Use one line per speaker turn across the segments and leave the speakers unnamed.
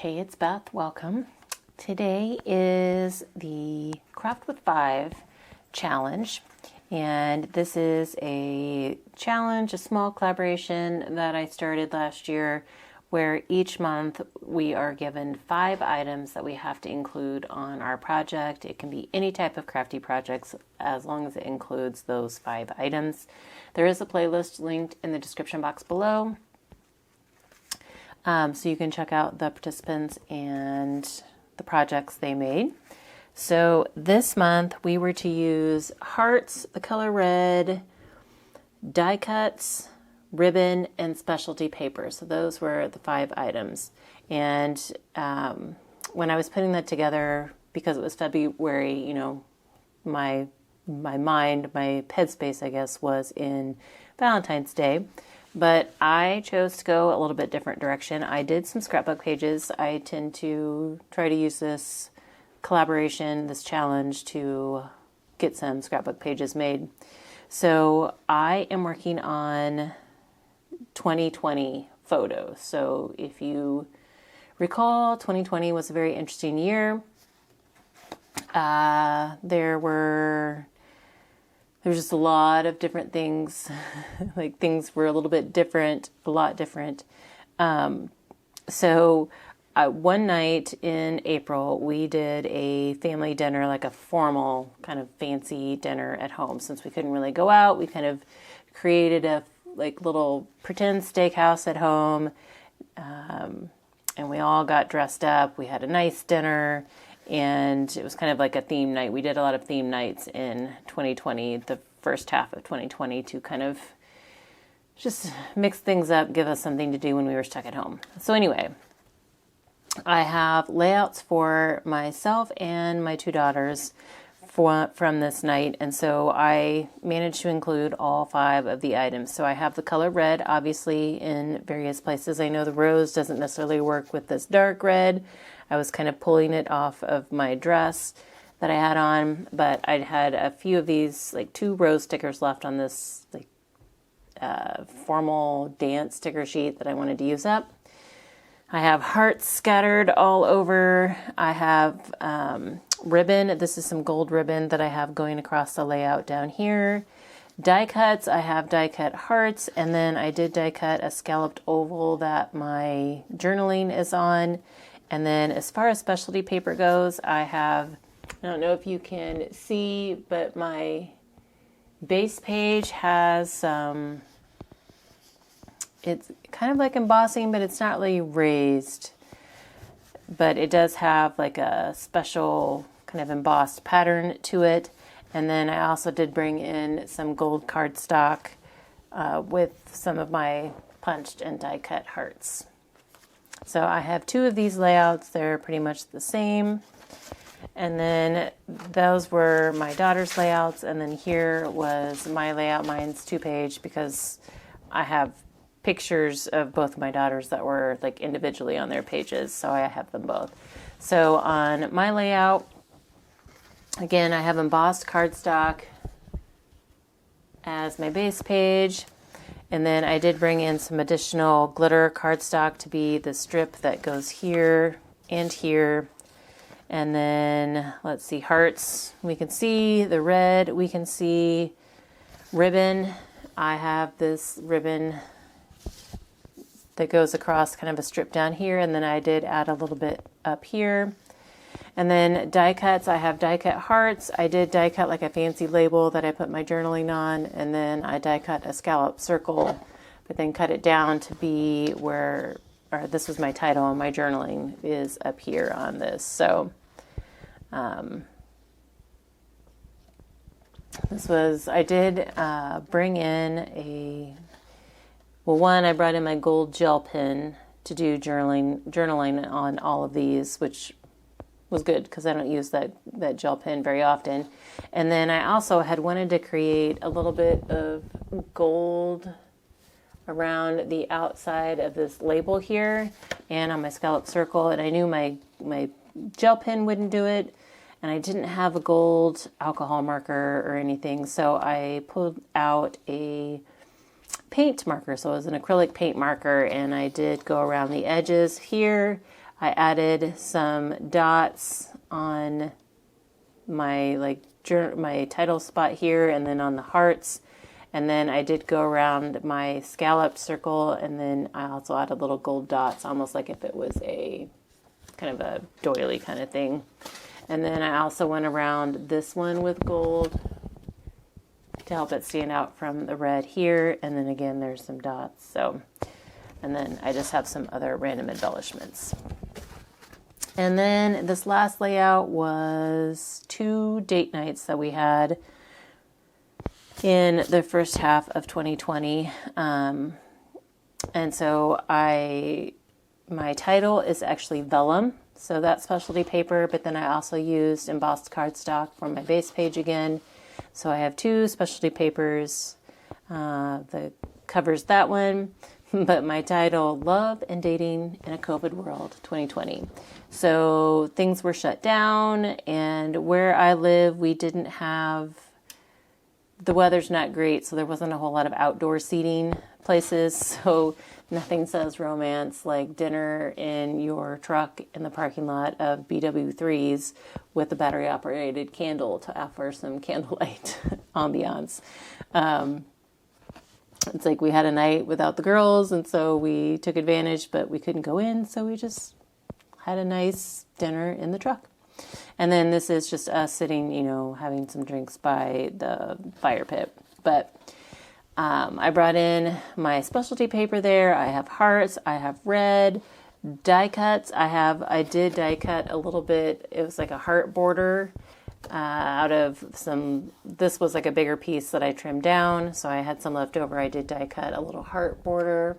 Hey, it's Beth. Welcome. Today is the Craft with 5 challenge, and this is a challenge, a small collaboration that I started last year where each month we are given 5 items that we have to include on our project. It can be any type of crafty projects as long as it includes those 5 items. There is a playlist linked in the description box below. So you can check out the participants and the projects they made. So this month we were to use hearts, the color red, die cuts, ribbon, and specialty paper. So those were the 5 items. And when I was putting that together, because it was February, you know, my mind, my headspace, I guess, was in Valentine's Day. But I chose to go a little bit different direction. I did some scrapbook pages. I tend to try to use this collaboration, this challenge, to get some scrapbook pages made. So I am working on 2020 photos. So if you recall, 2020 was a very interesting year. There's just a lot of different things, like things were a little bit different, a lot different. So one night in April, we did a family dinner, like a formal kind of fancy dinner at home. Since we couldn't really go out, we kind of created a like little pretend steakhouse at home. And we all got dressed up. We had a nice dinner. And it was kind of like a theme night. We did a lot of theme nights in 2020, the first half of 2020, to kind of just mix things up, give us something to do when we were stuck at home. So anyway, I have layouts for myself and my 2 daughters from this night. And so I managed to include all 5 of the items. So I have the color red, obviously, in various places. I know the rose doesn't necessarily work with this dark red. I was kind of pulling it off of my dress that I had on, but I had a few of these, like 2 rose stickers left on this like formal dance sticker sheet that I wanted to use up. I have hearts scattered all over. I have ribbon. This is some gold ribbon that I have going across the layout down here. Die cuts. I have die cut hearts, and then I did die cut a scalloped oval that my journaling is on. And then as far as specialty paper goes, I don't know if you can see, but my base page has, it's kind of like embossing, but it's not really raised. But it does have like a special kind of embossed pattern to it. And then I also did bring in some gold cardstock with some of my punched and die cut hearts. So I have 2 of these layouts. They're pretty much the same. And then those were my daughter's layouts. And then here was my layout. Mine's 2-page because I have pictures of both of my daughters that were like individually on their pages. So I have them both. So on my layout, again, I have embossed cardstock as my base page. And then I did bring in some additional glitter cardstock to be the strip that goes here and here. And then, let's see, hearts. We can see the red. We can see ribbon. I have this ribbon that goes across kind of a strip down here. And then I did add a little bit up here. And then die cuts, I have die cut hearts. I did die cut like a fancy label that I put my journaling on. And then I die cut a scallop circle, but then cut it down to be where, or this was my title, and my journaling is up here on this. So I did bring in I brought in my gold gel pen to do journaling on all of these, which was good because I don't use that gel pen very often. And then I also had wanted to create a little bit of gold around the outside of this label here and on my scallop circle, and I knew my gel pen wouldn't do it, and I didn't have a gold alcohol marker or anything, so I pulled out a paint marker. So it was an acrylic paint marker, and I did go around the edges here. I added some dots on my my title spot here, and then on the hearts. And then I did go around my scalloped circle, and then I also added little gold dots, almost like if it was a kind of a doily kind of thing. And then I also went around this one with gold to help it stand out from the red here. And then again, there's some dots. So, and then I just have some other random embellishments. And then this last layout was 2 date nights that we had in the first half of 2020. And so my title is actually vellum, so that's specialty paper, but then I also used embossed cardstock for my base page again. So I have 2 specialty papers that covers that one, but my title, Love and Dating in a COVID World 2020. So things were shut down, and where I live, we didn't have, the weather's not great, so there wasn't a whole lot of outdoor seating places. So nothing says romance like dinner in your truck in the parking lot of BW3s with a battery operated candle to offer some candlelight ambiance. It's like we had a night without the girls, and so we took advantage, but we couldn't go in, so we just had a nice dinner in the truck. And then this is just us sitting, having some drinks by the fire pit. But I brought in my specialty paper there. I have hearts. I have red die cuts. I did die cut a little bit. It was like a heart border out of some, this was like a bigger piece that I trimmed down. So I had some left over. I did die cut a little heart border.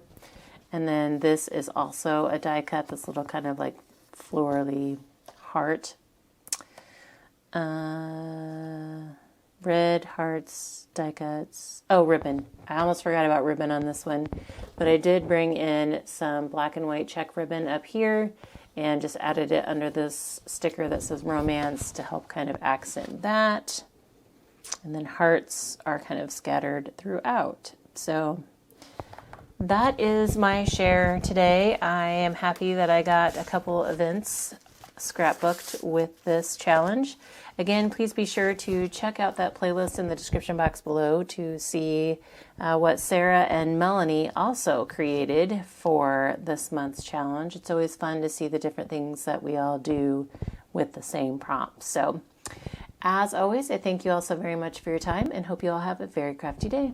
And then this is also a die cut, this little kind of like florally heart. Red hearts, die cuts. Oh, ribbon. I almost forgot about ribbon on this one, but I did bring in some black and white check ribbon up here and just added it under this sticker that says romance to help kind of accent that. And then hearts are kind of scattered throughout. So that is my share today. I am happy that I got a couple events scrapbooked with this challenge. Again, please be sure to check out that playlist in the description box below to see what Sarah and Melanie also created for this month's challenge. It's always fun to see the different things that we all do with the same prompt. So, as always, I thank you all so very much for your time and hope you all have a very crafty day.